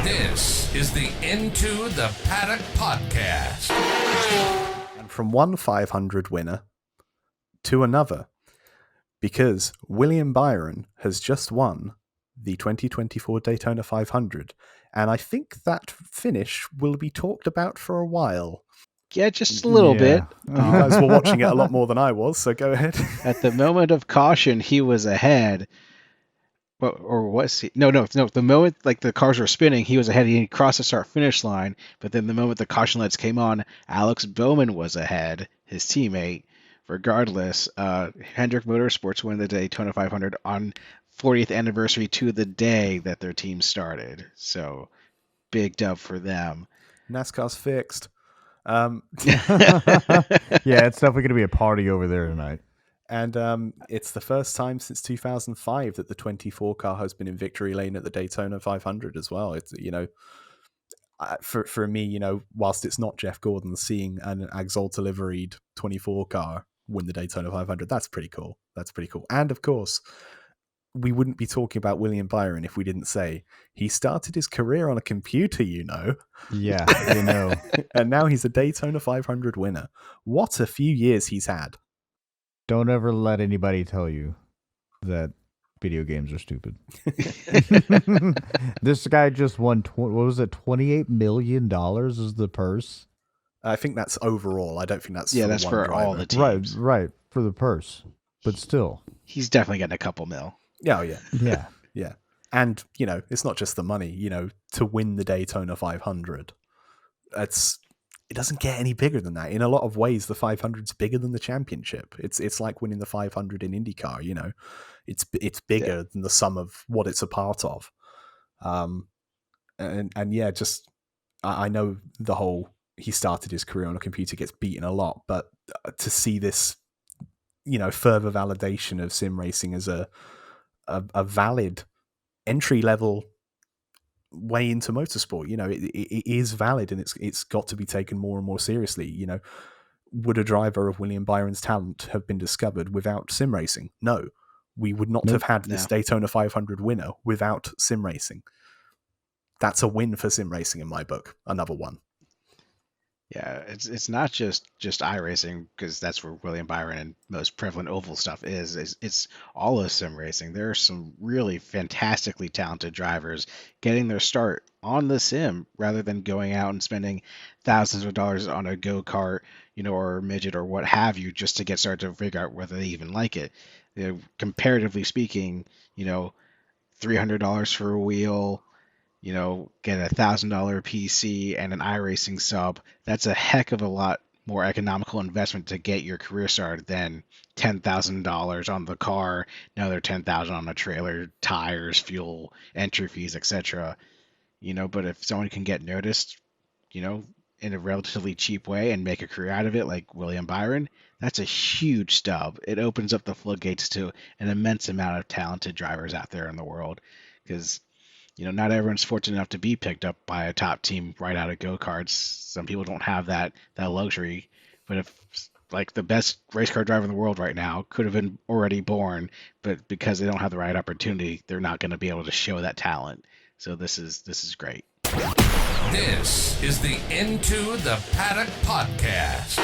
This is the Into The Paddock Podcast. And from one 500 winner to another, because William Byron has just won the 2024 Daytona 500, and I think that finish will be talked about for a while. Yeah, just a little bit. You guys were watching it a lot more than I was, so go ahead. At the moment of caution, he was ahead. Or was he? No. The moment like the cars were spinning, he was ahead. He crossed the start-finish line, but then the moment the caution lights came on, Alex Bowman was ahead, his teammate. Regardless, Hendrick Motorsports won the Daytona 500 on 40th anniversary to the day that their team started. So, big dub for them. NASCAR's fixed. Yeah, it's definitely going to be a party over there tonight. And it's the first time since 2005 that the 24 car has been in victory lane at the Daytona 500 as well. It's, for me, whilst it's not Jeff Gordon, seeing an Axalta liveried 24 car win the Daytona 500, that's pretty cool. And of course, we wouldn't be talking about William Byron if we didn't say he started his career on a computer, Yeah, and now he's a Daytona 500 winner. What a few years he's had. Don't ever let anybody tell you that video games are stupid. This guy just won, $28 million is the purse? I think that's overall. I don't think that's that's for driver. all the teams. Right, for the purse. But still. He's definitely getting a couple mil. Oh, yeah. Yeah. And, it's not just the money, to win the Daytona 500. It doesn't get any bigger than that. In a lot of ways, the 500's bigger than the championship. It's like winning the 500 in IndyCar, It's bigger than the sum of what it's a part of. I know the whole he started his career on a computer gets beaten a lot, but to see this, further validation of sim racing as a valid entry level way into motorsport, it is valid, and it's got to be taken more and more seriously. Would a driver of William Byron's talent have been discovered without sim racing? No, we would not have had this Daytona 500 winner without sim racing. That's a win for sim racing in my book. Another one. Yeah, it's not just iRacing, because that's where William Byron and most prevalent oval stuff is. It's all of sim racing. There are some really fantastically talented drivers getting their start on the sim rather than going out and spending thousands of dollars on a go-kart, or a midget or what have you, just to get started to figure out whether they even like it. Comparatively speaking, $300 for a wheel, get a $1,000 PC and an iRacing sub. That's a heck of a lot more economical investment to get your career started than $10,000 on the car, another $10,000 on the trailer, tires, fuel, entry fees, etc. But if someone can get noticed, in a relatively cheap way and make a career out of it, like William Byron, that's a huge stub. It opens up the floodgates to an immense amount of talented drivers out there in the world, because not everyone's fortunate enough to be picked up by a top team right out of go-karts. Some people don't have that luxury. But if, like, the best race car driver in the world right now could have been already born, but because they don't have the right opportunity, they're not going to be able to show that talent. So this is great. This is the Into the Paddock Podcast.